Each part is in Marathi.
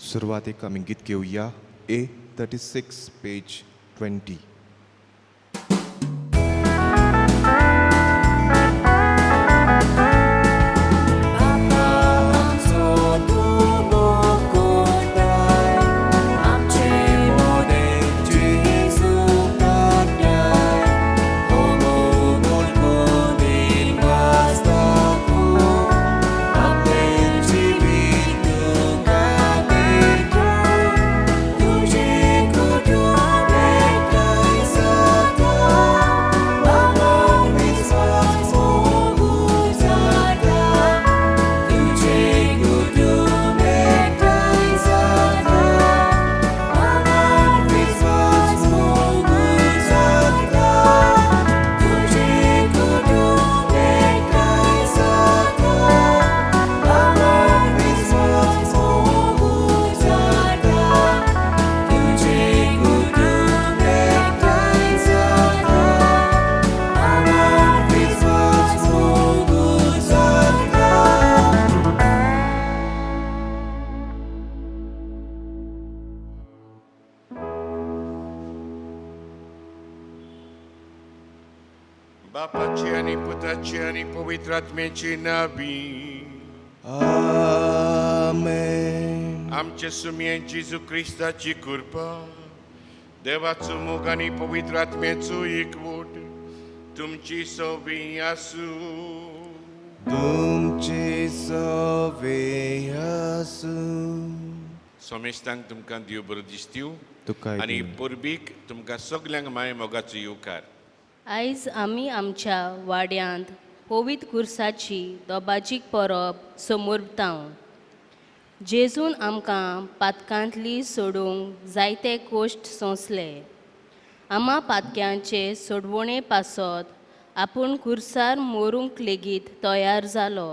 सुरुवातीक आमी गीत घेवया A36 पेज 20. बापाची आणि पुत्राची आणि पवित्र आत्म्याची नावी. आमेन. आमचे सुमये जेजू क्रिस्ताची कृपा, देवाचो मोग आणि पवित्र आत्म्याचो एकवट तुमची सोबी आसू. तुमचे सवे आसू. सोमेस्तांक तुमकां देव बरो दीस दिवं तुकाय आणि दिवं. पोरबीक तुमकां सगल्यांक माय मोगाचो येवकार. आयज आमी आमच्या वाड्यांत पवित्र कुर्साची दोबाचीक परब समोरतांव. जेजून आमकां पातकांतली सोडूंक जायते कोश्ट सोंसले. आमा पातक्यांचे सोडवणे पासत आपूण कुर्सार मोरूंक लेगीत तयार जालो.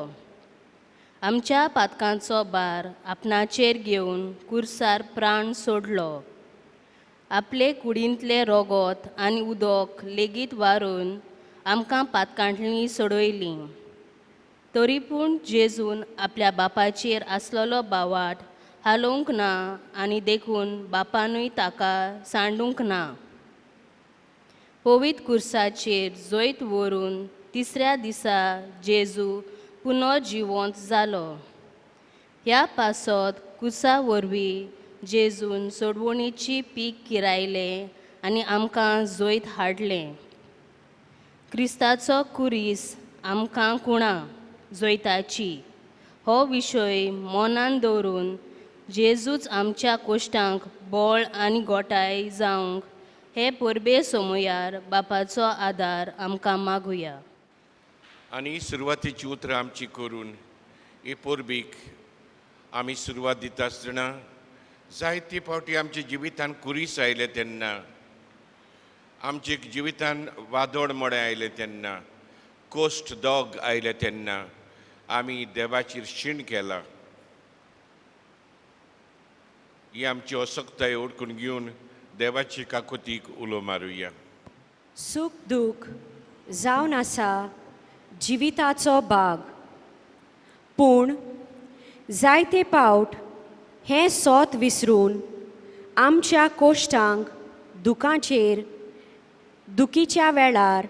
आमच्या पातकांचो भार आपणाचेर घेवन कुर्सार प्राण सोडलो. आपले कुडींतले रोगोत आनी उदक लेगीत व्हारून आमकां पातकांतलीं सोडयलीं. तरी पूण जेजून आपल्या बापाचेर आसलोलो बावाट हालोवंक ना आनी देखून बापानूय ताका सांडूंक ना. पवित्र कुर्साचेर जोयत व्हरून तिसऱ्या दिसा जेजू पुनो जिवंत जालो. ह्या पासत कुर्सा वरवीं जेजून सोडवणीची पीक किरायलें आनी आमकां जोयत हाडलें. क्रिस्ताचो कुरीस आमकां कुणां जोयताची हो विशय मनान दवरून जेजूच आमच्या कोश्टांक बळ आनी गोटाय जावंक हे परबे सोमयार बापाचो आदार आमकां मागुया. आनी सुरवातीची उतरां आमची करून ही पोरबीक आमी सुरवात दिता आसतना जायते फावटी आमच्या जिवितान कुरीस आयले तेन्ना, आमच्या जिवितान वादोड मोडे आयले तेन्ना, कोस्ट दोग आयले तेन्ना आमी देवाचेर शीण केला. ही आमची असक्ताय ओळखून घेवन देवाची काकुतीक उलो मारुया. सूख दूख जावन आसा जिविताचो भाग, पूण जायते पावट हें सोत विसरून आमच्या कोश्टांक दुखाचेर दुखीच्या वेळार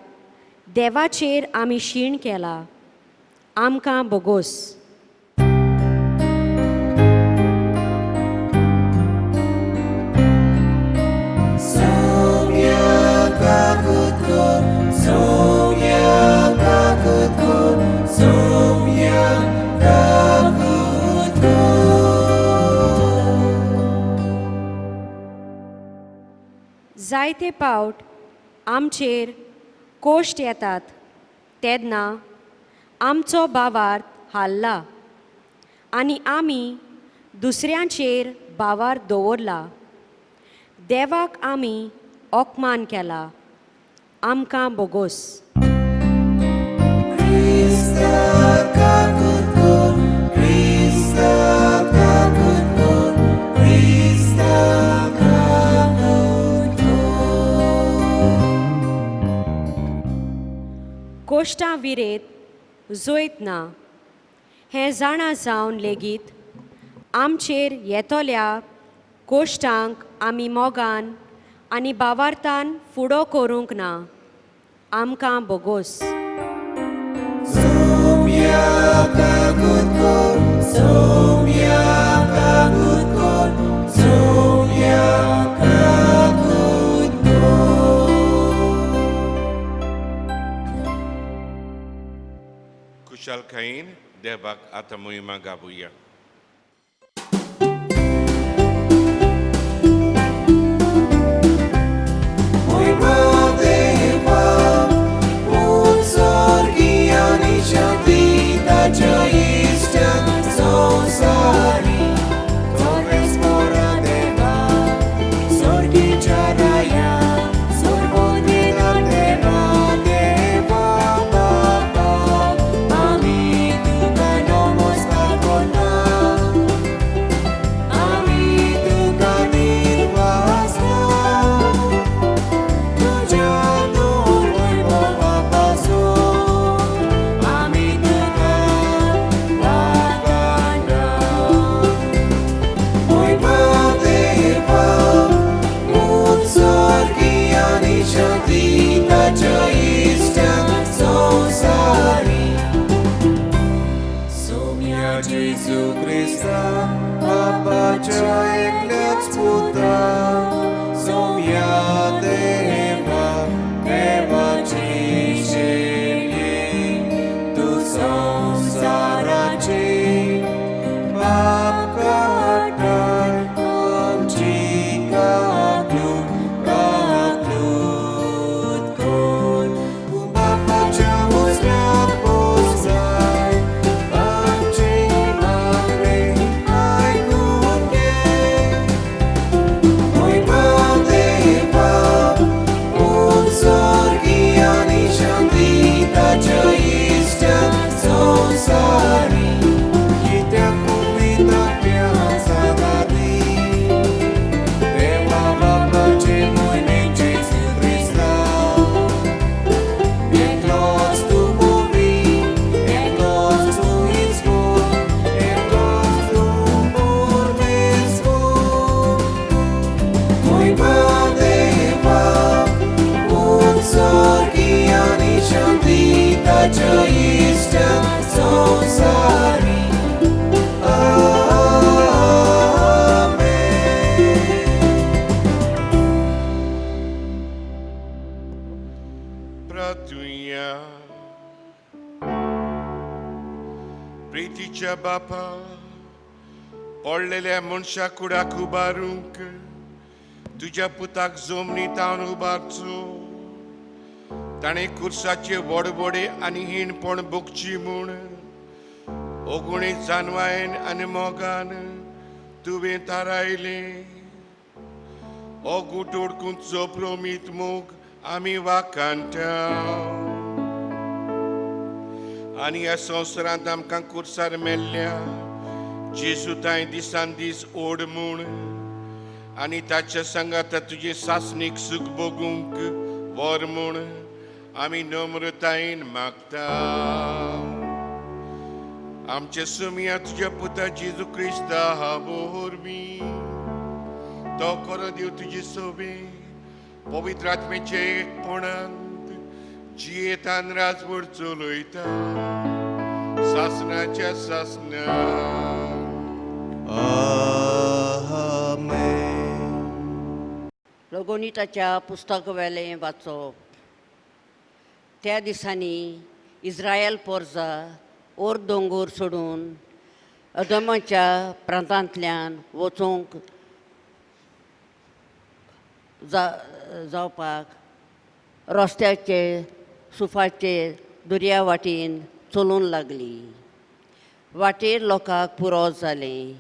देवाचेर आमी शीण केला. आमकां बोगोस. जायते पावट आमचेर कोश्ट येतात तेन्ना आमचो भावार्थ हाल्ला आनी आमी दुसऱ्यांचेर भावार्थ दवरला. देवाक आमी ओकमान केला. आमकां बोगोस. कोश्टां विरेत जोयत ना हें जाणा जावन लेगीत आमचेर येतोल्या कोश्टांक आमी मोगान आनी भावार्थान फुडो करूंक ना. आमकां बोगोस. खुशालकायेन देवाक आतां मोहिमा गावुया. प्रार्थूया. प्रितीच्या बापा, पडलेल्या मनशा कुडाक उबारूंक तुज्या पुताक जमनींतावन उबारचो. ताणें कुर्साचे व्हडवडे आनी हिणपण भोगची म्हूण ओगुणे जानवायेन आनी मोगान तुवें तारायलें. हो गुटोडकूंचो प्रोमीत मोग आमी वाकांता आनी ह्या संवसारांत आमकां कुर्सार मेल्ल्या जेजुताय दिसान दीस ओड म्हूण आनी ताच्या सांगाता तुजे सासणीक सूख भोगूंक वर म्हूण आमी नम्रतायेन मागता. आमचे सुमिया तुज्या पुता जेजू क्रिस्ता हाबोरवी तो खरो देव तुजे सोबे पवित्र आत्मेचे एकपणांत जियेतान राजवड चलयता सासणाच्या सासना. लोगोनिताच्या पुस्तक वेलें वाचप. त्या दिसांनी इस्रायल पोरजा ओर दोंगूर सोडून अदमाच्या प्रांतांतल्यान वचूंक जावपाक रस्त्याचे सुफाचे दर्या वाटेन चलूंक लागली. वाटेर लोकांक पुरो जालें.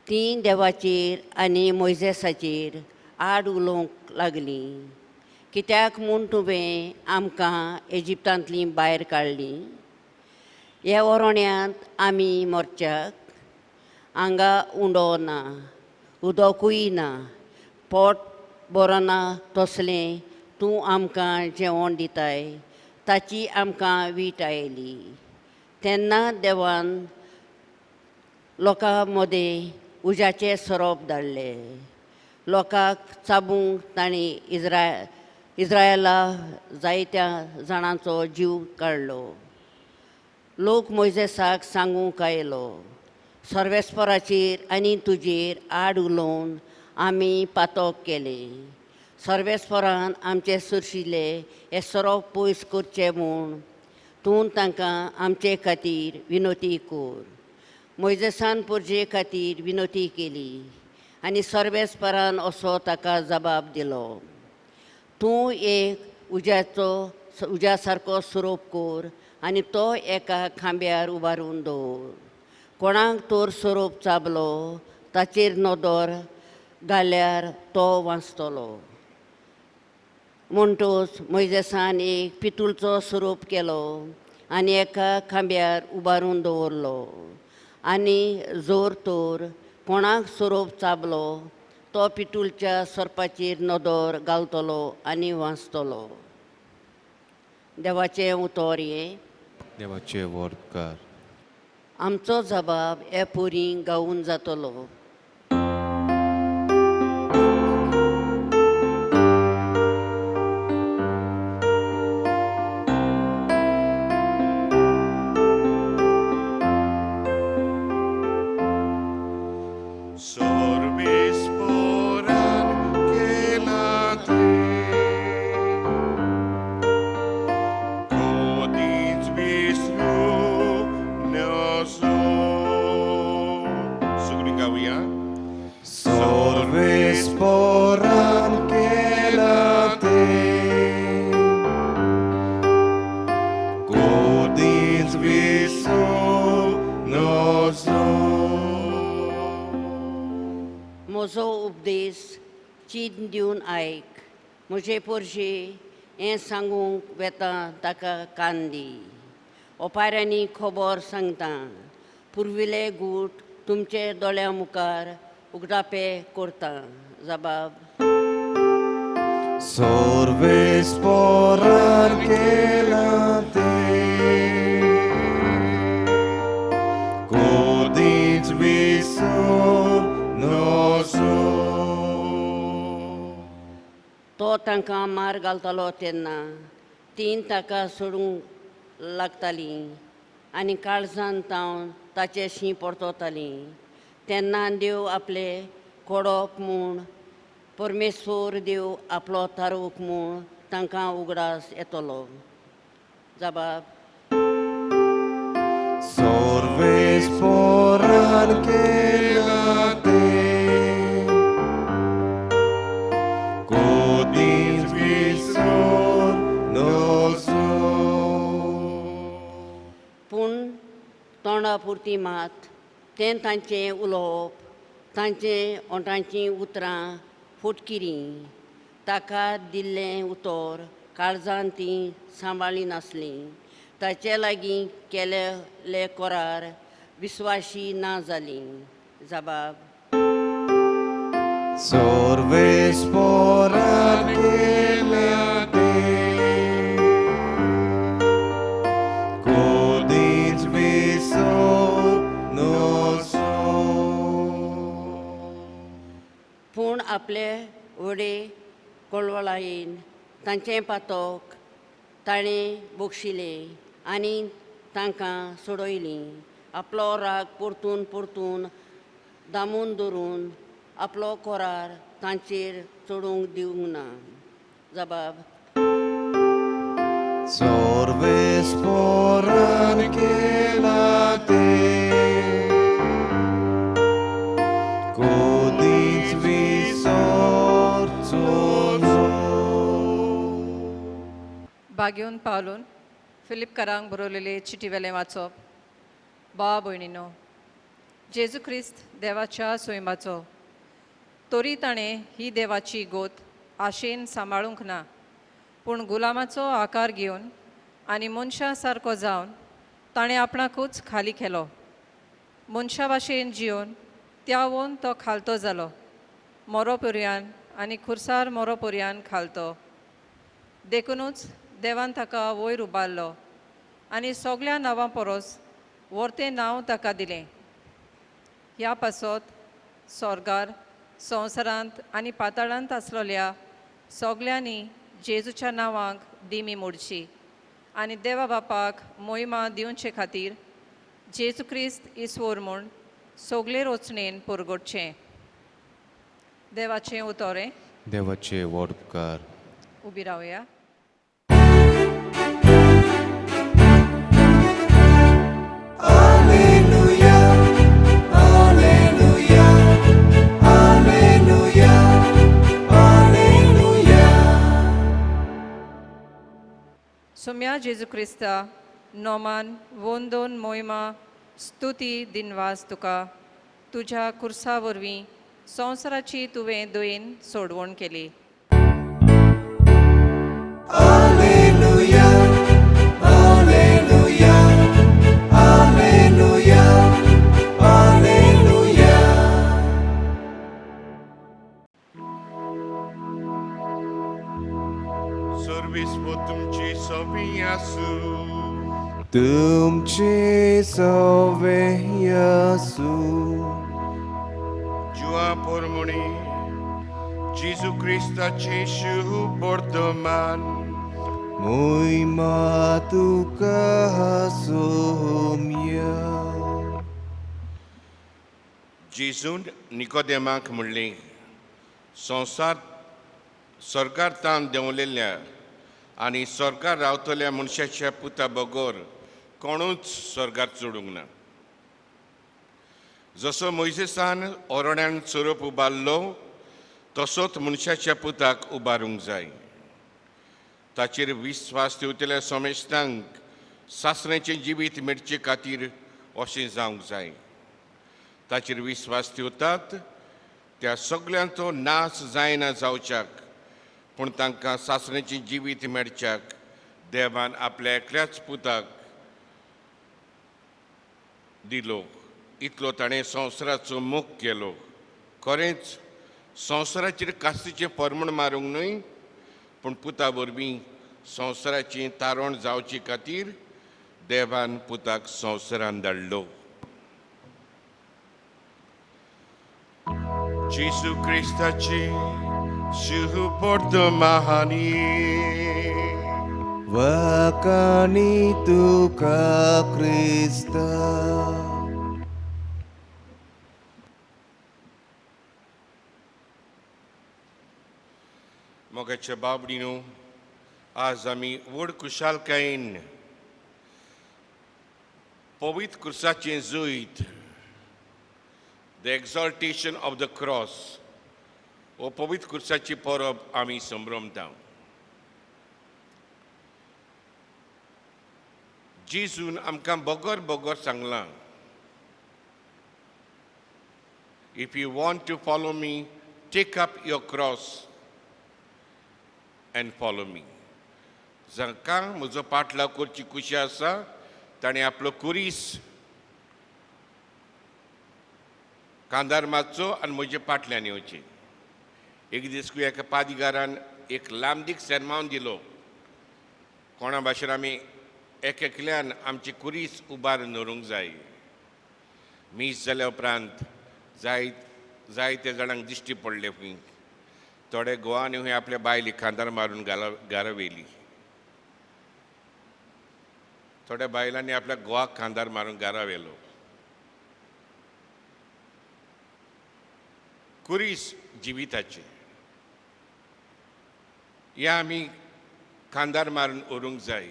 तीं देवाचेर आनी मोइजेसाचेर आड उलोवंक लागलीं. कित्याक म्हूण तुवें आमकां इजिप्तांतलीं भायर काडलीं. ह्या वरोण्यांत आमी मोरच्याक आंगा उंडो ना, उदकूय ना, पोट बरो ना तसलें तूं आमकां जेवण दिताय ताची आमकां वीट आयली. तेन्ना देवान लोकां मदीं उज्याचें सोरोप धाडलें. लोकांक चाबूंक तांणी इस्रायेला जायत्या जाणांचो जीव काडलो. लोक मोइजेसाक सांगूंक आयलो, सर्वेस्पराचेर आनी तुजेर आड उलोवन आमी पातक केलें. सर्वेस्परान आमचे सुरशिल्ले हे सोरोप पयस करचें म्हूण तूं तांकां आमचे खातीर विनोती कर. मोइजेसान पुरजे खातीर विनोती केली आनी सर्वेस्परान असो ताका जबाब दिलो, तूं एक उज्या सारको सोरोप कर आनी तो एका खांब्यार उबारून दवर. कोणाक तर सोरोप चाबलो ताचेर नदर घाल्यार तो वाचतलो. म्हणटच मोइजेसान एक पितूळचो सोरोप केलो आनी एका खांब्यार उबारून दवरलो. आनी जोर तर कोणाक सोरोप चाबलो तो पितूळच्या सोरपाचेर नदर घालतलो आनी वाचतलो. देवाचें उतर हें. देवाचे वरकार. आमचो जबाब हे पोरी गावून जातलो. Sorbesporan kelate, kodins visru neoso. Sugri gauya. Sorvesporan kelate, godins visu noso. म्हजो उपदेश चीन दिवन आयक. म्हजे पोरशे हें सांगूंक वेता ताका कान दी. ओपाऱ्यांनी खबर सांगता, पुर्विले गूट तुमचे दोळ्या मुखार उगडापे करता. जबाब. Sorvesporan kelate, godins visu noso. तो तांकां मार घालतालो तेन्ना तीन ताका सोडूंक लागतालीं आनी काळजान तावन ताचे शीं परतोतालीं. तेन्ना देव आपले कोडोप म्हूण परमेश्वर देव आपलो तारूक म्हूण तांकां उगडास येतलो. जबाब. Sorvesporan kelate, godins visu noso. पूण तोंडा पुरती मात तें तांचें उलोवप, तांचे ओंठांचीं उतरां फुटकिरीं. ताका दिल्लें उतर काळजान तीं सांबाळ्ळीं नासलीं. ताचे लागीं केलेले करार विस्वाशी ना जालीं. जबाब. Sorvesporan kelate, godins visu noso. पूण आपले व्हडे कळवळायेन तांचें पातक ताणें बोगशिलें आनी तांकां सोडयलीं. आपलो राग परतून परतून दामून दवरून आपलो करार तांचेर चडूंक दिवंक ना. जबाब. Sorvesporan kelate, godins visu noso. बागेवन पावलून फिलिपकारांक बरोवलेले चिटीवेलें वाचप. भावा भयणीनो, जेजू क्रिस्त देवाच्या सोयमाचो, तोरी ताणें ही देवाची गोत आशेन सांबाळूंक ना, पूण गुलामाचो आकार घेवन आनी मनशा सारको जावन ताणें आपणाकूच खाली केलो. मनशा भाशेन जिवन त्यावून तो खालतो जालो, मोरोपर्यान आनी खुर्सार मोरोपर्यान खालतो. देखूनच देवान ताका वयर उबारलो आनी सगळ्या नांवां परस व्हरतें नांव ताका दिलें. ह्या पासत स्वर्गार संवसारांत आनी पाताळांत आसलोल्या सगल्यांनी जेजूच्या नांवांक दिमी मोडची आनी देवा बापाक मोहिमा दिवचे खातीर जेजू क्रिस्त इसवोर म्हूण सगले रचणेन परगडचें. देवाचें उतोरें. देवाचे वडकार. उबी रावया. सोम्या जेजू क्रिस्ता नोमान वोंदोन मोहिमा स्तुती दिनवास तुका तुज्या कुर्सा वरवीं संवसाराची तुवें दोयेन सोडवण केली. सर्विस्व तुमची सोबी आसू. तुमचे सवे येसू जुआ पोरमुणी जेजू क्रिस्ताचे शुभ वर्तमान. मोहिमा तुका सोम्या. जेजून निकोदेमाक म्हणलें, संवसार स्वर्गार तान देंवलेल्या आनी स्वर्गार रावतल्या मनशाच्या पुता बगोर कोणूच स्वर्गार चडूंक ना. जसो मोइसेसान ओरोड्यान चरोप उबारलो तसोच मनशाच्या पुताक उबारूंक जाय. ताचेर विस्वास दिवतल्या सोमेस्तांक सासऱ्याचें जिवीत मेडचे खातीर अशें जावंक जाय. ताचेर विस्वास दिवतात त्या सगल्यांचो नाश जायना जावच्याक पूण तांकां सासऱ्याचें जिवीत मेळच्याक देवान आपल्या एकल्याच पुताक दिलो. इतलो ताणें संवसाराचो मोग केलो. खरेंच संवसाराचेर कास्तीचें परमण मारूंक न्हय पूण पुता वरवीं संवसाराची तारण जावचे खातीर देवान पुताक संवसारांत धाडलो. जेजू क्रिस्ताची शुभ वर्तमानी. वकानी तुका क्रिस्ता. मोगाच्या बाबडीनो, आज आमी व्हड खुशालकायेन पवित्र क्रुसाचें जैत, the exaltation of the cross, हो पवित्र क्रुसाची परब आमी संभ्रमता. जेजून आमकां बोगोर बोगोर सांगलां, if you want to follow me, take up your cross and follow me. जांकां म्हजो पाटलाव करची कुशी आसा ताणें आपलो कुरीस कांदार मारचो आनी म्हजे पाटल्यान येवचें. एक दीस एका पादिगारान एक लांबदीक सेरमावन दिलो. कोणा भाशेन आमी एकल्यान आमची कुरीस उबार दवरूंक जाय. मीस जाल्या उपरांत जायते जाणांक दिश्टी पडले खंय. थोडे गोवान खंय आपल्या बायली खांदार मारून घरा व्हेली. थोड्या बायलांनी आपल्या गोवाक खांदार मारून घरा व्हेलो. कुरीस जिविताचे हे आमी खांदार मारून व्हरूंक जाय.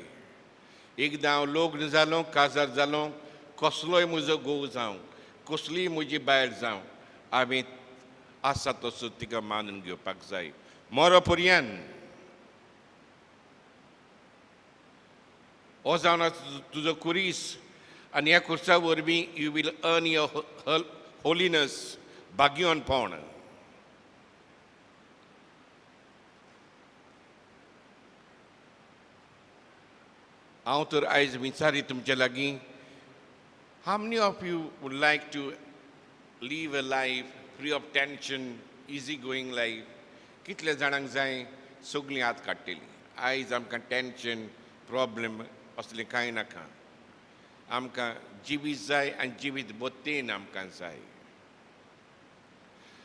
एकदां हांव लग्न जालो, काजार जालो, कसलोय म्हजो घोव जावं, कसलीय म्हजी बायल जावं, हांवें आसा तसो तिका मानून घेवपाक जाय. मरो पर्यंत हो जावन तुजो कुरीस आनी ह्या कुर्सा वरवीं you will earn your holiness, भाग्यवानपण. हांव तर आयज विचारी तुमचे लागीं, how many of you would like to leave a life free of tension, easy going life? कितले जाणांक जाय सगळीं हात काडटलीं. आयज आमकां टेंशन प्रॉब्लेम असलें कांय नाका. आमकां जिवीत जाय आनी जिवीत बोत्तेन आमकां जाय.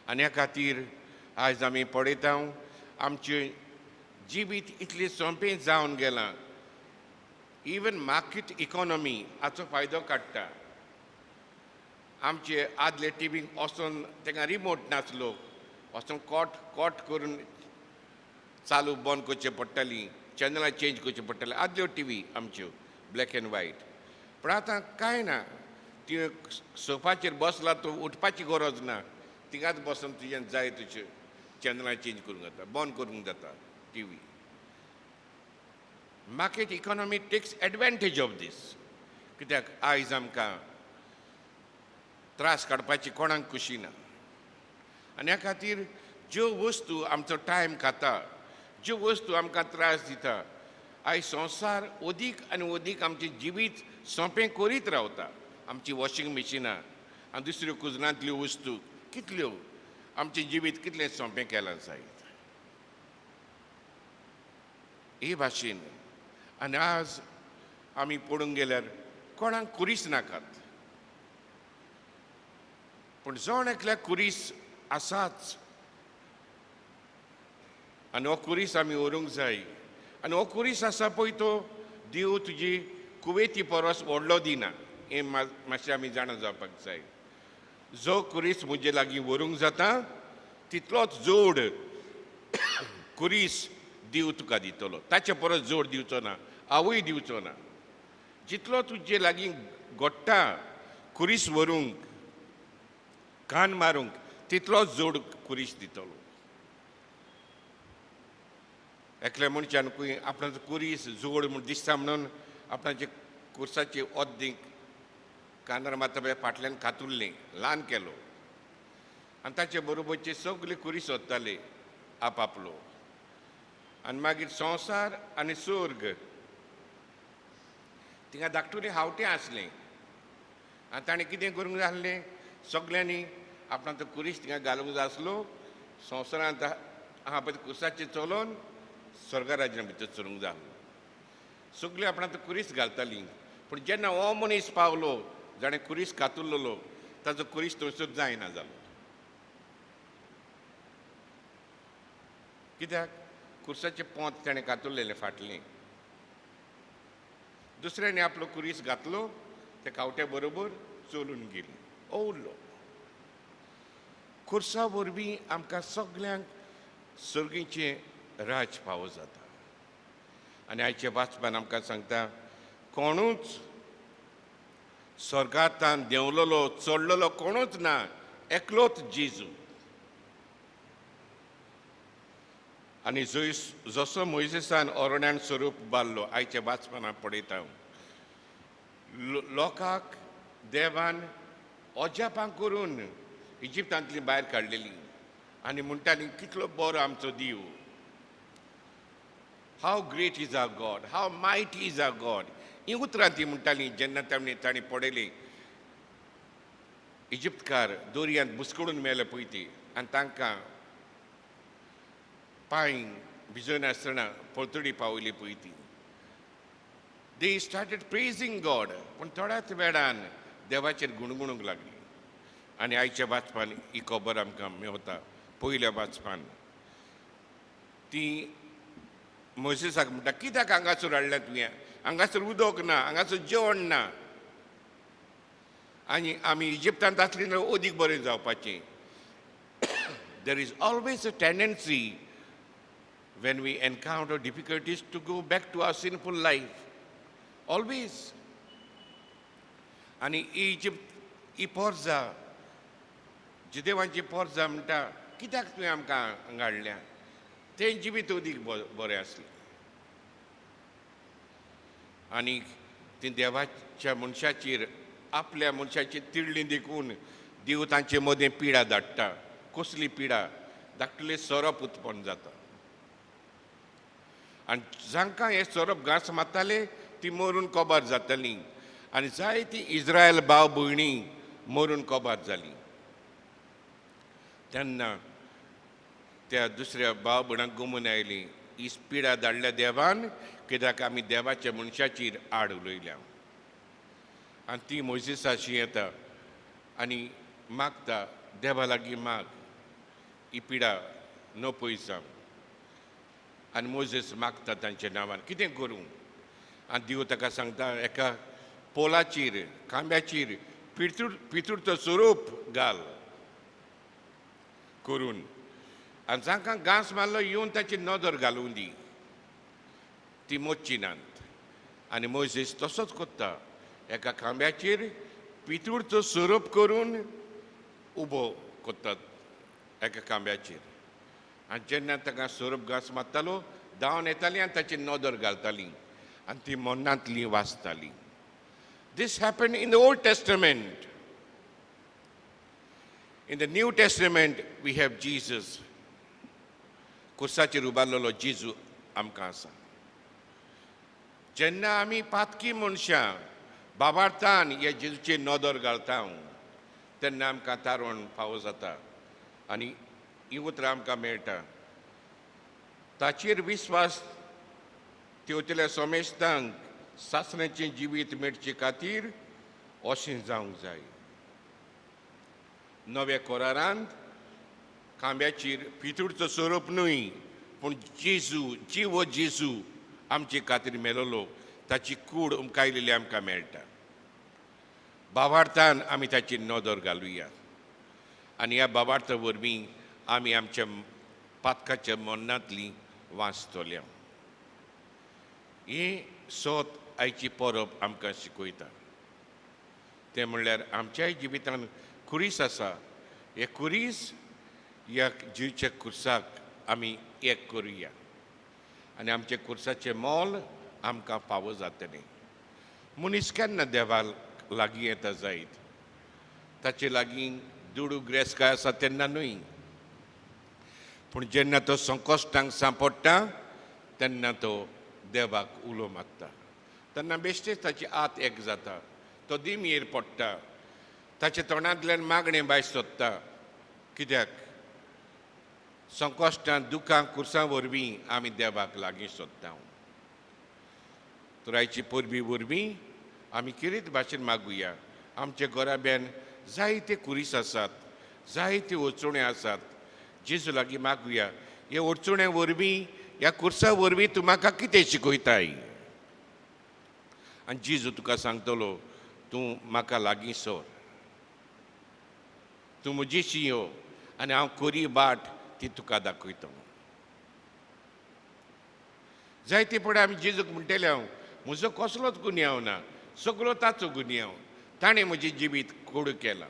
आनी ह्या खातीर आयज आमी पळयता आमचें जिवीत इतलें सोंपें जावन गेलां. इवन मार्केट इकॉनॉमी हाचो फायदो काडटा. आमचे आदले टिवीक वचोन ताका रिमोट नासलो, वचोन कॉट करून चालू बंद करचें पडटालीं, चॅनलां चेंज करचें पडटालें. आदल्यो टिवी आमच्यो ब्लॅक एंड व्हायट. पूण आतां कांय ना. ती सोफाचेर बसला तूं उठपाची गरज ना. थिंगाच बसून तुजें जाय तशें चॅनलां चेंज करूंक जाता, बंद करूंक जाता TV. Market economy takes advantage of this. कित्याक आयज आमकां त्रास काडपाची कोणाक खुशी ना. आनी ह्या खातीर ज्यो वस्तू आमचो टायम खाता, ज्यो वस्तू आमकां त्रास दिता, आयज संवसार अदीक आनी अदीक आमचें जिवीत सोंपें करीत रावता. आमची वॉशिंग मशिनां आनी दुसऱ्यो कुजनांतल्यो वस्तू कितल्यो आमचें जिवीत कितलें सोंपें केलां जायत. हे भाशेन आनी आज आमी पळोवंक गेल्यार कोणाक कुरीस नाकात. पूण जोण एकल्याक कुरीस आसाच. आनी हो कुरीस आमी व्हरूंक जाय. आनी हो कुरीस आसा पळय तो देव तुजी कुवेती परस व्हडलो दिना. हें मातशें आमी जाणा जावपाक जाय. जो कुरीस म्हजे लागीं व्हरूंक जाता तितलोच जोड कुरीस देव तुका दितलो. ताचे परस जोड दिवचो ना, आवय दिवचो ना. जितलो तुजे लागीं घोडटा कुरीस व्हरूंक, कान मारूंक, तितलोच जोड कुरीस दितलो. एकल्या मनशानूय आपणाचो कुरीस जोड म्हूण दिसता म्हणून आपणाचे कुर्साचे ओद्दीक कानार मारता पळय फाटल्यान कातुरलें ल्हान केलो. आनी ताचे बरोबरचे सगळे कुरीस सोदताले आपआपलो. आनी मागीर संवसार आनी स्वर्ग थिंगा धाकटुलें हावटें आसलें. आनी ताणें कितें करूंक जाय आसलें, सगल्यांनी आपणाचो कुरीस थिंगा घालूंक जाय आसलो. संवसारांत हांगा पळय कुर्साचेर चलोवन स्वर्ग राज्यां भितर सरूंक जाय आसलो. सगळीं आपणाचो कुरीस घालतालीं. पूण जेन्ना हो मनीस पावलो जाणें कुरीस कातुरलो ताजो कुरीस थंयसर जायना जालो. कित्याक कुर्साचें पोंत ताणें कातुरलेलें फाटलें. दुसऱ्यानी आपलो कुरीस घातलो, ते कावट्या बरोबर चलून गेली. ओवलो कुर्सा वरवीं आमकां सगल्यांक सर्गीचें राज फावो जाता. आनी आयच्या वाचपान आमकां सांगता कोणूच स्वर्गांतान देंवलेलो चडलेलो कोणूच ना, एकलोच जेजू. आनी जसो मोइसेसान ओरण्यान स्वरूप बांदलो, आयच्या वाचपान पळयता लोकांक देवान अजापां करून इजिप्तांतली भायर काडलेली. आनी म्हणटाली कितलो बरो आमचो देव. How great is our God, how mighty is our God. ही उतरां ती म्हणटाली जेन्ना तांणी पळयली इजिप्तकार दोरयांत बुसकळून मेले पळय ती. आनी तांकां पांय भिजोवन आसतना पळतडी पावयली पळय ती. They started praising God. पूण थोड्याच वेळान देवाचेर गुणगुणूंक लागली. आनी आयच्या वाचपान ही खबर आमकां मेवता. पयल्या वाचपान ती मोसेसाक म्हणटा कित्याक हांगासर हाडल्या तुवें? हांगासर उदक ना, हांगासर जेवण ना. आनी आमी इजिप्तांत आसली जाल्यार अदीक बरें जावपाचें. There is always a tendency when we encounter difficulties to go back to our sinful life. Always. आनी इजिप्त ही पोरजा जिदेवांची पोरजा म्हणटा कित्याक तुवें आमकां हांगा हाडल्या? तें जिवीत अदीक बरें आसलें. आनी ती देवाच्या मनशाचेर आपल्या मनशाची तिडली देखून देव तांचे मदें पिडा धाडटा. कसली पिडा? धाकटुलें सोरोप उत्पन्न जाता. आनी जांकां हें सोरोप घांस मारताले ती मरून कोबार जातालीं. आनी जायतीं इज्रायल भाव भयणी मरून कोबार जालीं. तेन्ना त्या दुसऱ्या भाव भयणांक गमून आयली ही पिडा धाडल्या देवान, कित्याक आमी देवाच्या मनशाचेर आड उलयल्या. आनी ती मोइसेसाची येता आनी मागता देवा लागीं माग ही पिडा न पयस जावं आनी मोजेस मागता तांच्या नांवान कितें करूं आनी देव ताका सांगता एका पोलाचेर खांब्याचेर पितूरचो स्वरूप घाल करून आनी जांकां घांस मारलो येवन ताची नदर घालूंक दी ती मोच्ची नात आनी मोजेस तसोच कोत्ता एका खांब्याचेर पितूरचो स्वरूप करून उबो कोत्तात एका खांब्याचेर आनी जेन्ना ताका स्वरूप घांस मारतालो धांवन येतालीं आनी ताची नदर घालतालीं आनी ती मन्नांतलीं वाचतालीं. This happened in the Old Testament. In the New Testament, we have Jesus. कुर्साचेर उबारलेलो जेजू आमकां आसा. जेन्ना आमी पातकी मनशां बाबार्थान ह्या जेजूचेर नदर घालता तेन्ना आमकां तारण फावो जाता आनी ही उतरां आमकां मेळटा. ताचेर विस्वास तेवतल्या सोमेस्तांक सासण्याचें जिवीत मेळचे खातीर अशें जावंक जाय. नव्या कोरारांत खांब्याचेर पितूरचो स्वरूप न्हय पूण जेजू जीव जेजू आमचे खातीर मेलोलो ताची कूड उमकायलेली आमकां मेळटा. भावार्थान आमी ताची नदर घालुया आनी ह्या भावार्था वरवीं आमी आमच्या पातकाच्या मन्नांतलीं वाचतल्या. ही सोत आयची परब आमकां शिकयता तें म्हणल्यार आमच्याय जिवितांत कुरीस आसा. हे कुरीस ह्या जिवीच्या कुर्साक आमी एक करुया आनी आमच्या कुर्साचें मोल आमकां फावो जातलें. मनीस केन्ना देवाक लागीं येता जायत ताचे लागीं दुडू ग्रेस्काय आसा तेन्ना न्हय पूण जेन्ना तो संकश्टांक सांपडटा तेन्ना तो देवाक उलो मागता तेन्ना बेश्टेच ताची आत एक जाता. तो दिमेर पडटा ताच्या तोंडांतल्यान मागणें भायर सोदता. कित्याक संकश्टांत दुखां कुर्सां वरवीं आमी देवाक लागीं सोदता. तर आयची परबी वरवीं आमी कितें भाशेन मागुया. आमच्या घराब्यान जायते कुरीस आसात जायते वचोण्यो आसात. जेजू लागीं मागुया हे वचोण्या वरवीं ह्या कुर्सा वरवीं तूं म्हाका कितें शिकयताय आनी जेजू तुका सांगतलो तूं म्हाका लागीं सोर तूं म्हजीशी यो आनी हांव खरी बाट ती तुका दाखयता. जायते पडे आमी जेजूक म्हणटले हांव म्हजो कसलोच गुन्यांव ना सगळो ताचो गुन्यांव ताणें म्हजें जिवीत कोड केलां.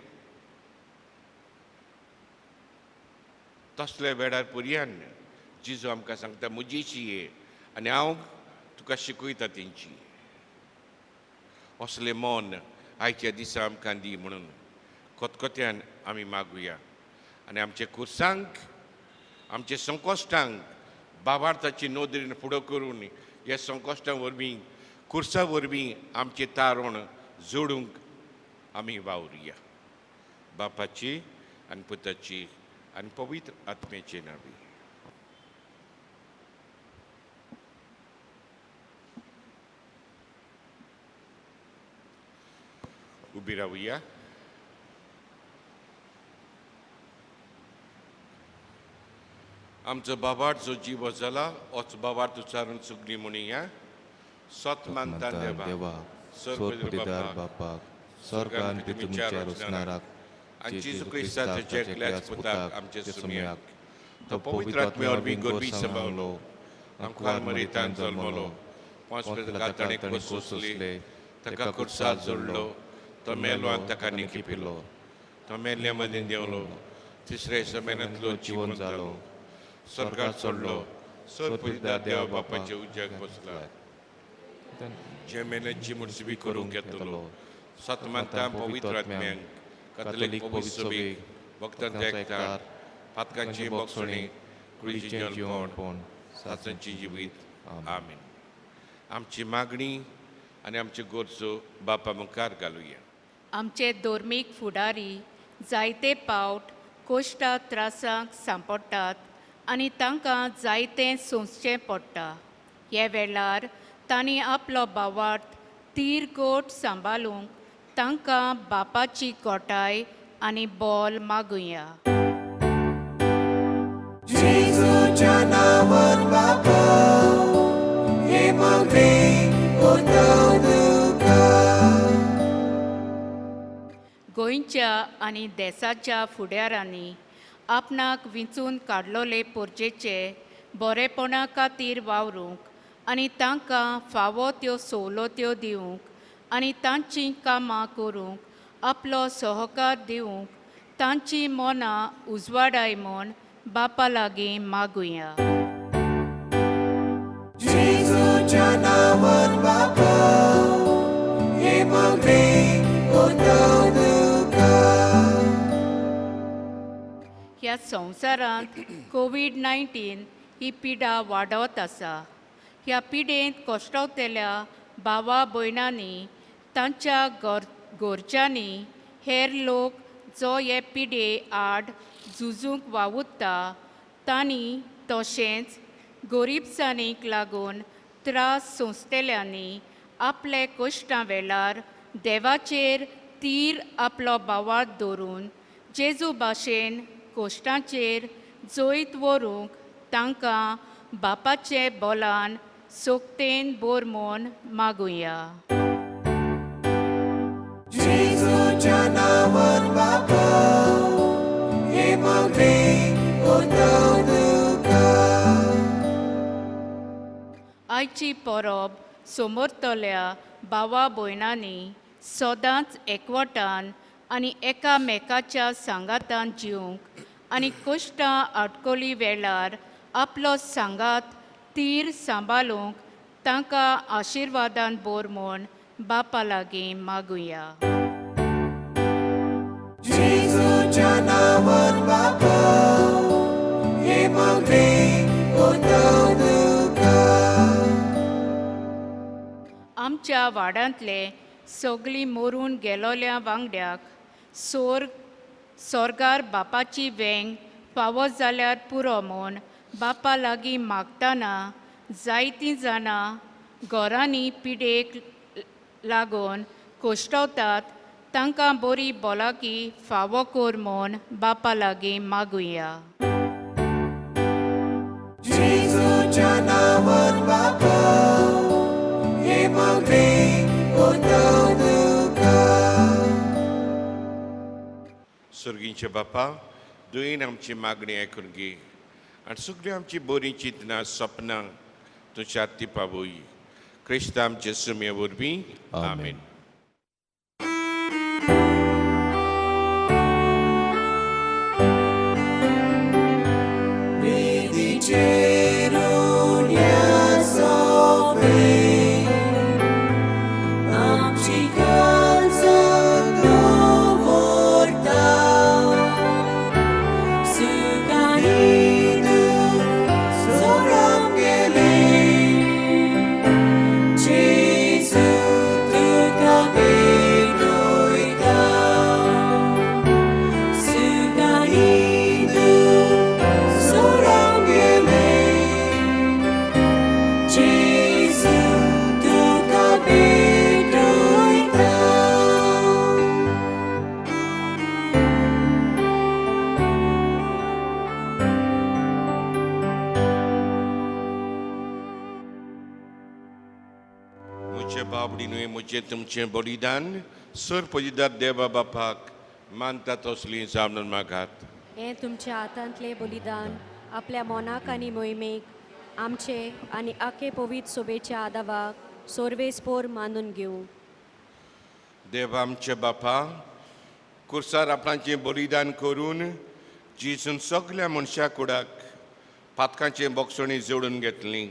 तसल्या वेळार पर्यान जेजू आमकां सांगता म्हजीशी ये आनी हांव तुका शिकयता तेंची. असलें मन आयच्या दिसा आमकां दी म्हणून खतखत्यान आमी मागुया आनी आमच्या कुर्सांक आमच्या संकश्टांक बाबार्थाची नोदरेन फुडो करून ह्या संकश्टां वरवीं कुर्सा वरवीं आमचें तारण जोडूंक आमी वावरुया. बापाची आनी पुताची आनी पवित्र आत्म्याचे नांवी. उबी रावुया. आमचो बाबार्थ जो जीव जाला होच बाबार्थ उच्चारून सुगली म्हणुया. सत मानता देवा सोदपटीदार बापाक स्वर्गान तुमच्या रुचणाराक आनी जेजू क्रिस्ताच्या चेडल्याच पुताक आमचे सुमयाक तो पवित्र आत्मे वरवीं गोरबी सांबाळलो आमकां मरितान जल्मलो 5 वर्सां ताणें कोसले ताका कुर्सार जोडलो तो मेलो आनी ताका निखी पिलो तो मेल्ल्या मदीं देंवलो तिसऱ्या समेनांतलो जिवन जालो स्वर्गाक चडलो सोदपटीदार देवा बापाचे उज्याक बसला जे मेल्यांची मुर्सबी करूंक येतलो सतमांता पवित्र आत्म्यांक कॅथोलीक पवित्र सभेक भक्तांचे एकठार पातकांची बोगसणी कुळीचें जल्मपण सासांची जिवीत आमीन. आमची मागणी आनी आमच्यो गरजो बापा मुखार घालुया. आमचे धोर्मीक फुडारी जायते फावट कोश्टा त्रासांक सांपडटात आनी तांकां जायतें सोंसचें पडटा. हे वेळार तांणी आपलो भावार्थ तीरगोट सांबाळूंक तांकां बापाची खोटाय आनी बोल मागुया. गोंयच्या आनी देशाच्या फुडाऱ्यांनी आपणाक विंचून काडलोले पोरचेचे बरेपणा खातीर वावरूंक आनी तांकां फावो त्यो सवलत्यो दिवंक आनी तांचीं कामां करूंक आपलो सहकार दिवंक तांची मनां उजवाडाय म्हूण बापा लागीं मागुया. ह्या संवसारांत कोविड-19 ही पिडा वाडत आसा. ह्या पिडेंत कोश्टावतल्या भावा भयणांनी तांच्या घरच्यांनी हेर लोक जो हे पिडे आड झुजूंक वावुरता तांणी तशेंच गरीबसाणीक लागून त्रास सोंसतल्यांनी आपले कश्टां वेळार देवाचेर तीर आपलो भावार्थ दवरून जेजू भाशेन कश्टांचेर जैत व्हरूंक तांकां बापाचे बोलान सोक्तेन बोर म्हूण मागुया. आयची परब समोरतल्या भावा भयणांनी सदांच एकवटान आनी एकामेकाच्या सांगातान जिवंक आनी कश्टां आडकोली वेळार आपलो सांगात तीर सांबाळूंक तांकां आशिर्वादान बोर म्हूण बापा लागीं मागुया. आमच्या वाड्यांतले सगळीं मरून गेलोल्या वांगड्याक सोर्गार बापाची वेंग फावो जाल्यार पुरो म्हूण बापा लागीं मागतना जायतीं जाणां घरांनी पिडेक लागून कोश्टावतात तांकां बरी भलायकी फावो कोर म्हूण बापा लागीं मागुया. सर्गींचे बापा दुयेन आमची मागणी आयकून घे आनी सगळीं आमची बरीं चिंतनां सपनां तुज्या ती पावय. क्रिस्त आमचे सुमये वरवीं आमेन. मुझे तुमचे बलिदान सर पजिदार देवा बापाक मानता तसली जामून मागात. हें तुमच्या हातांतलें बलिदान आपल्या मोनाक आनी मोहिमेक आमचे आनी आखे पवित्र सोबेच्या आदावाक सोर्वेस्पोर मानून घेवं. देवा आमचे बापा कुर्सार आपणाचें बलिदान करून जिसून सगळ्या मनशा कुडाक पातकांचे बोगसणी जोडून घेतलीं.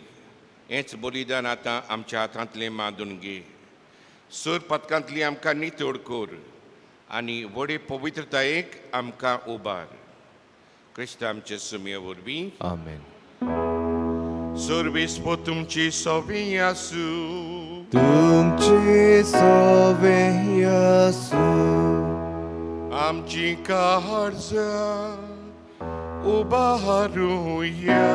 हेंच बलिदान आतां आमच्या हातांतलें मादून घे. सर पथकांतली आमकां नितोड कोर आनी व्हडे पवित्रतायेक आमकां उबार. क्रिस्त आमचे सुमये वरवीं आमेन. सर्वेस्पो तुमची सोबीं आसूं. तुमची सोवे येसू आमची काळजां उबारूया.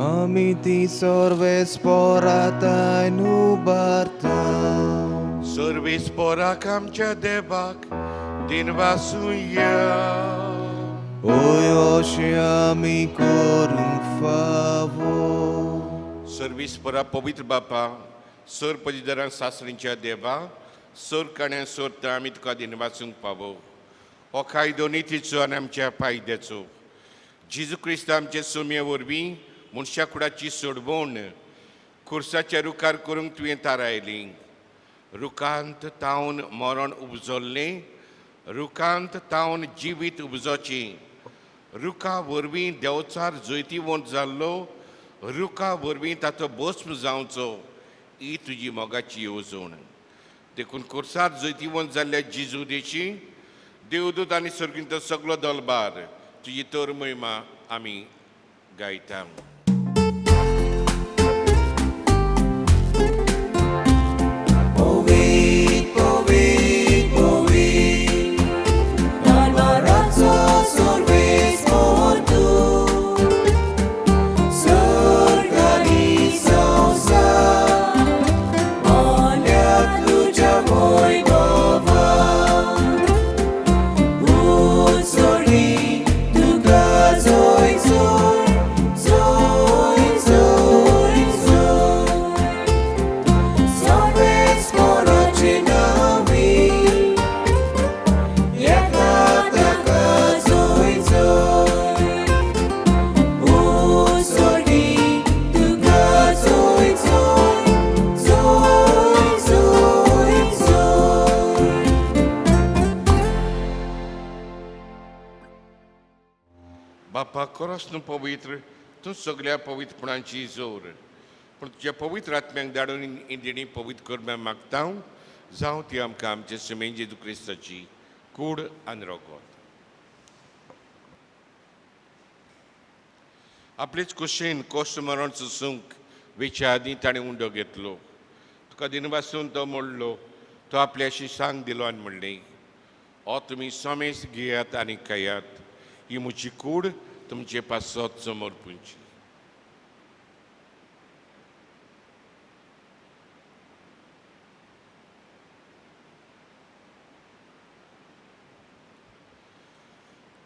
आमी ती सर्वेस्पोरातान उबारता. सर्वेस्पोराक आमच्या देवाक दिनवासुया. ओय अशें आमी करूंक फावो. सर्वेस्पोरा पवित्र बापा सर पजिदारांक सासरींच्या देवा सोर कण्या सोरता आमी तुका दिन वाचूंक पावो हो कायदो नितीचो आनी आमच्या फायद्याचो जेजू क्रिस्त आमचे सुमये वरवीं मनशा कुडाची सोडवण खुर्साच्या रुखार करूंक तुवें थारायली रुखांत तावन मरण उपजल्लें रुखांत तावन जिवीत उपजोचें रुखा वरवीं देंवचार जैतिवंत जाल्लो रुखा वरवीं ताचो भस्म जावचो ही तुजी मोगाची येवजण देखून खुर्सार जैतिवंत जाल्ल्या जेजू देशी देवदूत आनी सर्गींचो सगळो दलबार तुजी तर महिमा आमी गायता बापा खरोच न्हू पवित्र तूं सगळ्या पवित्रपणांची जोर पूण तुज्या पवित्र आत्म्याक धाडून इंदिणी पवित्र कर मागता जावं ती आमकां आमचे सुमे जेजू क्रिस्ताची कूड आनी रोगोत आपलेच कुशीन कोश्ट मरण सुसूंक वेच्या आदीं ताणें उंडो घेतलो तुका दिनवासून तो म्हणलो तो आपल्या शिश्यांक दिलो आनी म्हणलें हो तुमी सोमेस घेयात आनी खायात ही म्हजी कूड तुमचे पासत समोर पुंची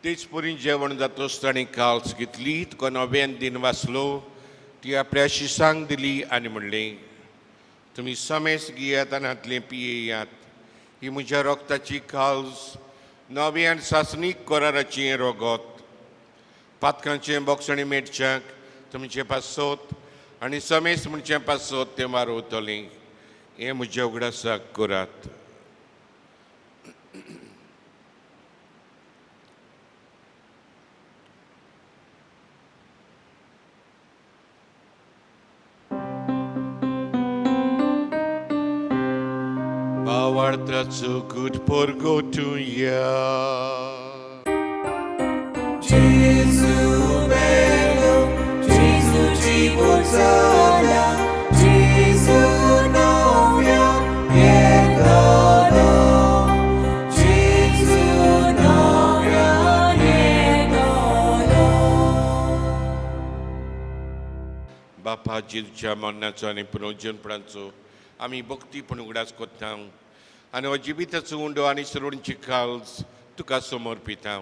तेच परी जेवण जाता आसतना काल्स घेतली तुका नव्यान दिन वाचलो ती आपल्या शिश्यांक दिली आनी म्हणलें तुमी समेस घेयात आनी हातलें पियेयात ही म्हज्या रोगताची काल्स नव्यान सासणीक कराराचें रोगोत पातकांचें बोक्षणी मेटच्याक तुमचें पासत आनी समेस म्हणचें पासत तें वारोवतलें हें म्हज्या उगडासाक करात Bawartacu good porgo to ya. Gesù bello, Gesù জীবনদাতা, Gesù novia niegano, Gesù novia niegano. बापा जेजूच्या मरणाचो आनी पुनर्जन्मपणाचो आमी भक्तीपण उगडास कोत्ता आनी हो जिविताचो उंडो आनी सरोणची काल्स तुका समर्पिता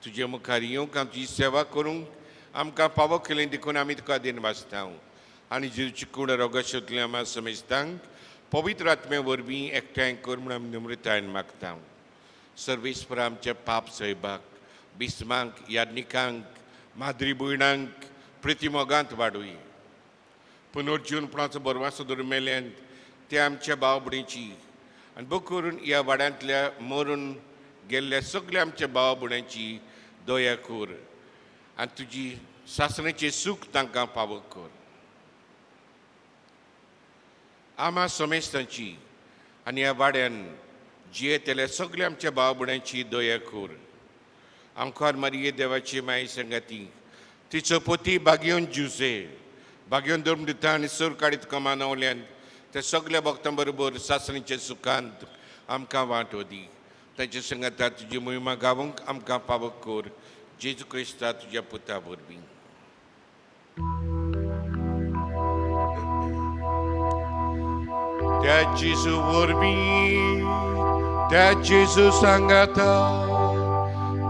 तुजे मुखार येवंक आमची सेवा करूंक आमकां पावो केलें देखून आमी तुका दिन वाचता आनी जेजूची कूड रोगाशेंतले आमी समेजतांक पवित्र आत्मे वरवीं एकठांय कर म्हूण आमी नम्रतायेन मागता सर्वेस्पर आमचे पाप सैबाक बिस्मांक याज्ञिकांक माद्री भयणांक प्रतिमोगांत वाडूय पुनर्जीवनपणाचो बरवासो धरून मेल्यान ते आमच्या भाव भयणीची आनी बो करून ह्या वाड्यांतल्या मरून गेल्ल्या सगळ्या आमच्या भाव भयणांची दया कर आनी तुजी सासणेचें सूख तांकां फावो कर आमा समेस्तांची आनी ह्या वाड्यान जियेतल्या सगळ्या आमच्या भाव भयणांची दया कर आमकां मारये देवाची माय संगाती तिचो पोती भाग्योन जुसे भाग्योन धर्म दिता आनी सर काडीत कमानवल्यान ते सगळ्या भक्तां बरोबर सासणेच्या सुखांत आमकां वांटो दी ताचे संगता तुजी महिमा गावूंक आमकां फावो कर जेजू क्रिस्ता तुज्या पुता वरवीं त्या जेजू वरवीं त्या जेजू सांगाता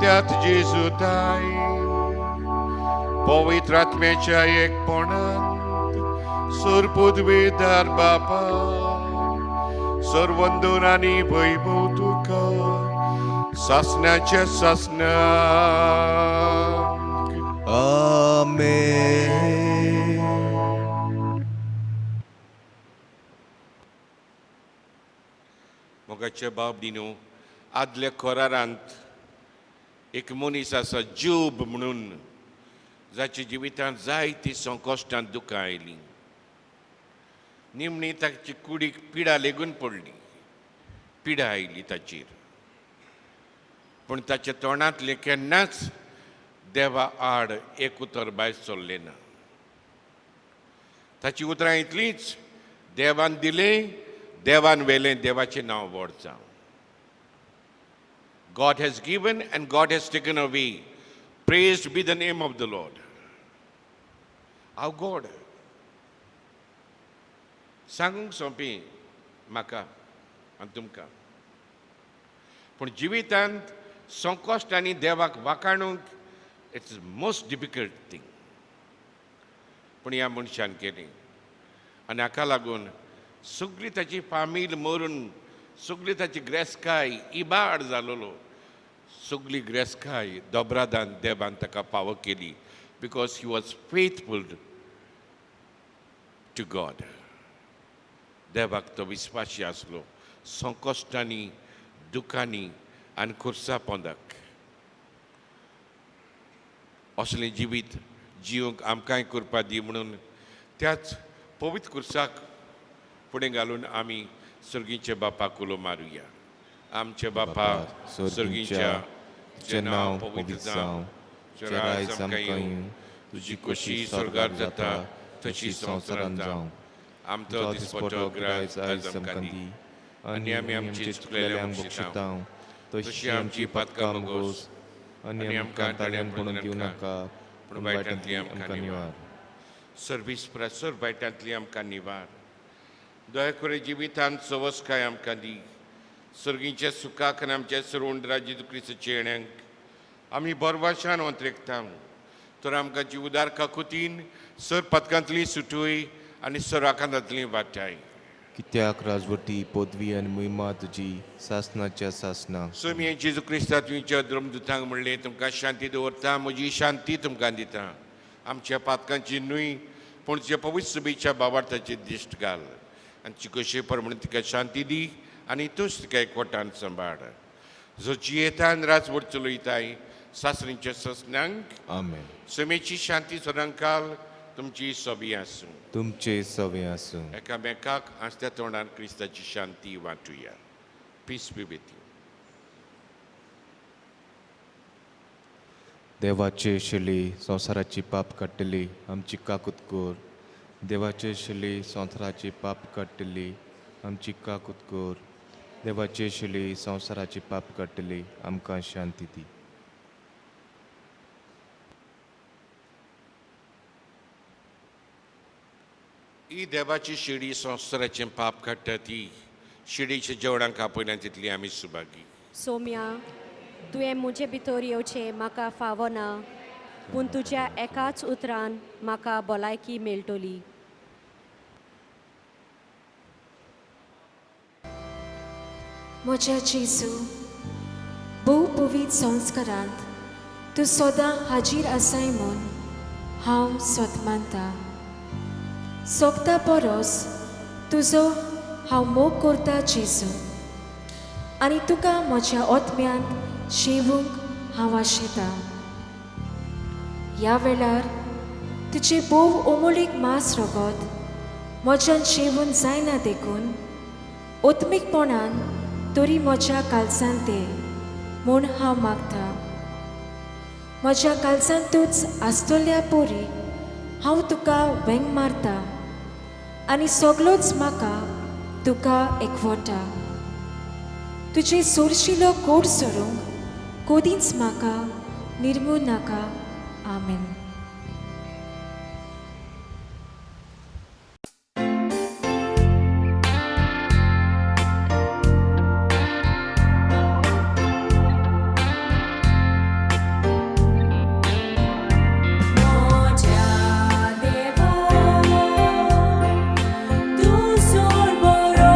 त्यात जेजू ताय पवित्र आत्म्याच्या एकपणांत सुरपुदवेदार बापा सर्वंदन आणि वैभव तुका सासण्याच्या सासण्या Amen. मोगाचे बाब दिनो आदल्या खोरारांत एक मनीस आसा जोब म्हणून जाच्या जिवितांत जायतीं संकश्टांत दुखां आयलीं निमणी ताची कुडीक पिडा लेगून पडली पिडा आयली ताचेर पूण ताच्या तोंडांतलें केन्नाच देवा आड एक उतर भायर सरलें ना ताची उतरां इतलींच देवान दिलें देवान वेलें देवाचें नांव व्हड जावं God has given and God has taken away. Praised be the name of the Lord. How God? सांगूंक सोंपी म्हाका आनी तुमकां पूण जिवितांत संकश्ट आनी देवाक वाखाणूंक इट्स मोस्ट डिफिकल्ट थिंग पूण ह्या मनशान केली आनी हाका लागून सगळी ताची फामील मरून सगळी ताची ग्रेस्काय इबाड जालोलो सगळी ग्रेस्काय दोबरादान देवान ताका फावो केली because he was faithful to God देवाक तो विस्वासी आसलो संकश्टांनी दुखांनी आनी खुर्सा पोंदाक असलें जिवीत जिवंक आमकांय करपा दी म्हणून त्याच पवित्र खुर्साक फुडें घालून आमी सर्गीच्या बापाक उलो मारुया आमचे बापा सर्गीच्या तुजें नांव पवित्र जावं तुजें राज आमकां येवं तुजी खोशी स्वर्गार जाता तशी संवसारांत जावं आमचो दिसपटो ग्राय आयज आमकां दी आनी आमी आमची चुकलेल्या बक्षितांव तशी आमची पातकां मागोस आनी आमकां ताळ्यान पडून दिवं नाका पूण वायटांतली आमकां निवार सर्वीस प्रसर वायटांतली आमकां निवार दया करून जिवितांत सवस्काय आमकां दी सर्गीच्या सुखाक आनी आमच्या सरवंडरा जेजू क्रिस्ताचे येण्याक आमी बरवाशान वंत्रेकता तर आमकां जी उदार काकुतीन सर पथकांतली सुटोय आनी सर आकांतांतली वाटाय कित्याक राजवटी पदवी आनी महिमा तुजी सासनाच्या सासना समी जेजू क्रिस्ता तुमच्या धर्मदुतांक म्हणलें तुमकां शांती दवरता म्हजी शांती तुमकां दिता आमच्या पातकांची न्हय पूण तुज्या पवित्र सभेच्या भावार्थाचेर दिश्ट घाल आनी चिकोशे परमणे तिका शांती दी आनी तूंच तिका एकवटान सांबाळ जो जियेतान राजवट चलयताय सासरींच्या ससन्यांक आमेन समेची शांती सदांकाल तुमची सभी आसूं तुमचे सवे आसूं एकामेकाक आसत्या तोंडान क्रिस्ताची शांती वांटुया पीस बी विथ यू देवाचे शिले संवसाराची पाप काडटली आमची काकुतकोर देवाचे शिले संवसाराची पाप काडटली आमची काकुतकोर देवाचे शिले संवसाराची पाप काडटली आमकां शांती दी ही देवाची शिडी संवसाराचें पाप काडटा ती शिडीच्या जेवणाक आपयल्या तितली आमी सुभागी सोम्या तुवें म्हजे भितर येवचें म्हाका फावो ना पूण तुज्या एकाच उतरान म्हाका भलायकी मेळटली म्हज्या जेजू भोव पवित्र संस्कारांत तूं सदां हाजीर आसाय म्हूण हांव स्वत मानता सोगता परस तुजो हांव मोग करता जेजू आनी तुका म्हज्या ओतम्यांत शेवूंक हांव आशेता ह्या वेळार तुजें भोव ओमोलीक मास रगत म्हज्यान शेवून जायना देखून ओतमीकपणान तरी म्हज्या कालसांत ते म्हूण हांव मागता म्हज्या कालसांतूच आसतल्या पोरी हांव तुका वेंग मारता आनी सगळोच म्हाका तुका एकवटा तुजे सोरशिलो कोड सोडूंक कोदींच म्हाका निर्मू नाका आमेन Tu sol boro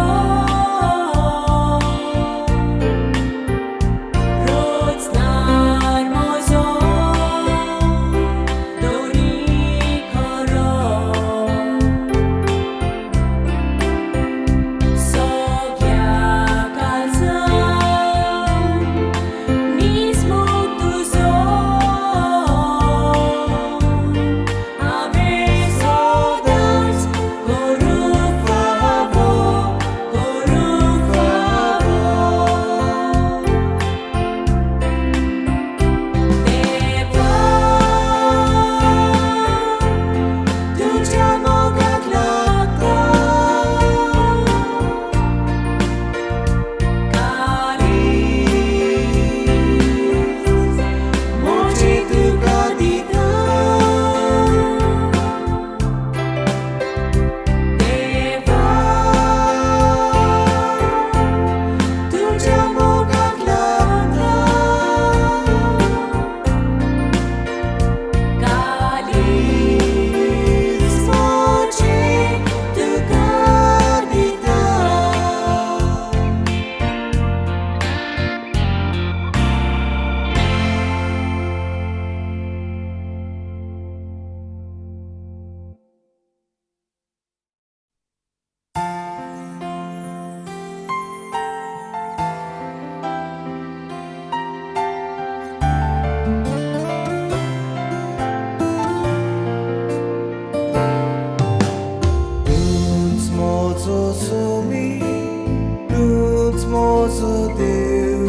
म्हजो देव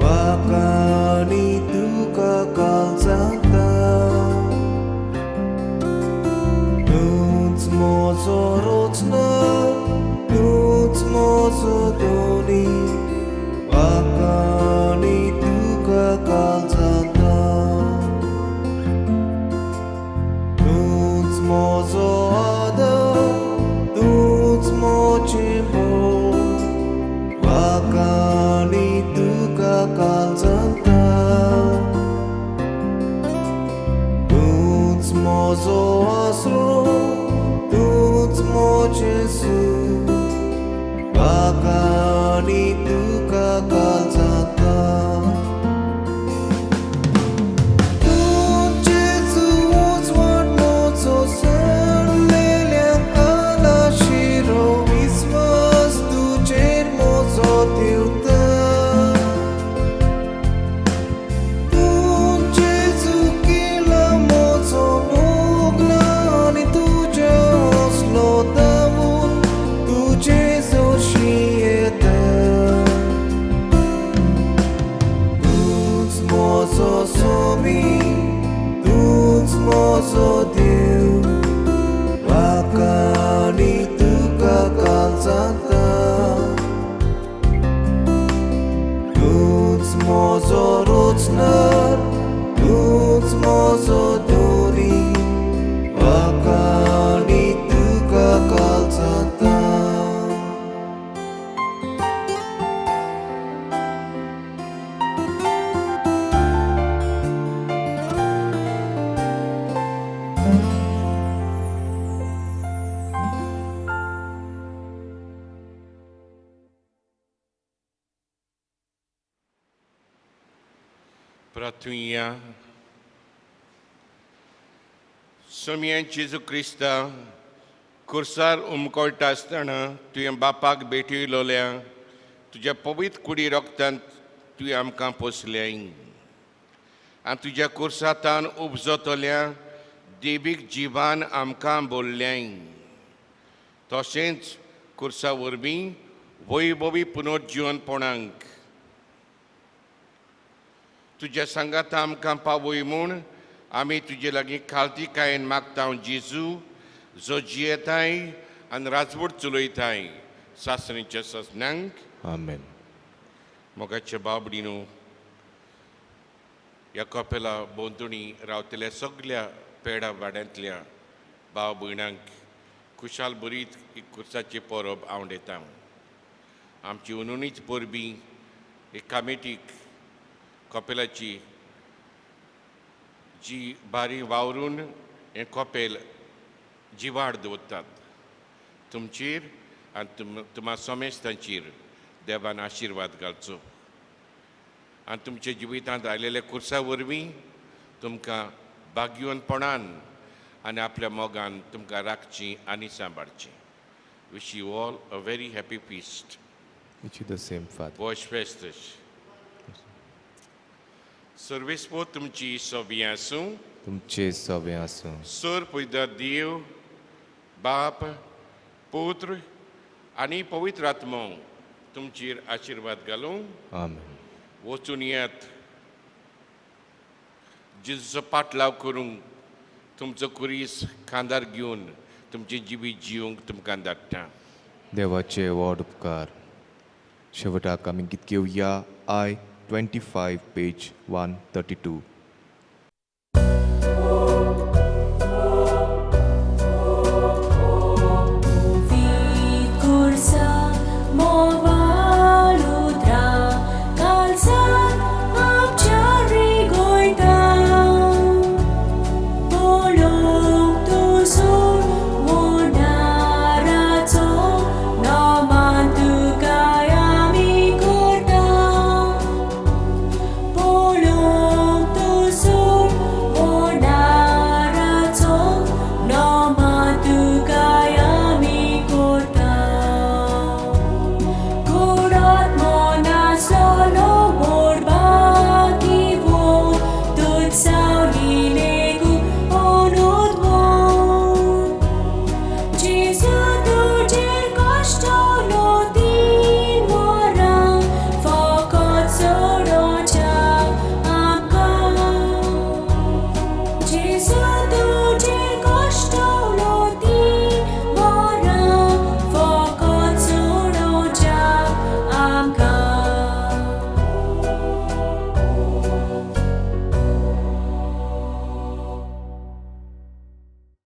वाकानी तुका काळजांता तूंच म्हजो रोजनार तूंच म्हजो दोनी वाकानी तुका काळजांता तूंच म्हजो आदर तूंच म्हजें बोल वाकानी तुका काळजांता तूंच म्हजो आसरो तूंच म्हजें सूख वाकानी तुका काळजांता तूं जेजू उजवाड म्हजो सणलेल्याक आला शिरो विस्वास तुजेर म्हजो देवता तूं जेजू केला म्हजो मोगला आनी तुज्या असलो दामून तुजे जोशी येता तूंच म्हजो स्वामी तूंच म्हजो देव वाकानी तुका काळजांता तूंच म्हजो रोजनार तूंच म्हजो दोरी वाकानी तुका काळजांता Pratunha, सोम्यान जेजू क्रिस्ता खुर्सार उमकळटा आसतना तुवें बापाक भेटयलोल्या तुज्या पवित्र कुडी रोगतांत तुवें आमकां पोसल्याय आनी तुज्या खुर्सातान उपजतल्या देवीक जिवान आमकां बोल्ल्याय तशेंच खुर्सा वरवीं वैभवी पुनर्जीवनपणांक तुज्या सांगात आमकां पावय म्हूण आमी तुजे लागीं खालतीकायेन मागता जेजू जो जियेताय आनी राजवट चलयताय सासणेच्या सजनांक आमेन. मोगाच्या बाबडीनो ह्या कपेला भोंवतणी रावतल्या सगळ्या पेडा वाड्यांतल्या भाव भयणांक खुशाल बरीत ही खुर्साची परब आवडयता आमची उनुनीच परबी एक कमिटीक कपेलाची जी बारी वावरून हें कपेल जिवाड दवरतात तुमचेर आनी तुम्हा समेस्तांचेर देवान आशिर्वाद घालचो आनी तुमच्या जिवितांत आयलेल्या खुर्सा वरवीं तुमकां भाग्यवनपणान आनी आपल्या मोगान तुमकां राखची आनी सांबाळची wish you all a very happy feast Wish you the same, Father. Boas festas. Servispo तुमची सोबी आसूं तुमचे सवे आसूं. सोर पयदा देव बाप पुत्र आनी पवित्र आत्मो तुमचेर आशिर्वाद घालूं आमेन. वचून येत जेजूचो पाटलाव करूंक तुमचो कुरीस खांदार घेवन तुमचें जिवीत जिवंक तुमकां धाडटा देवाचे व्हड उपकार शेवटाक आमी गीत घेवया I 25 पेज 132.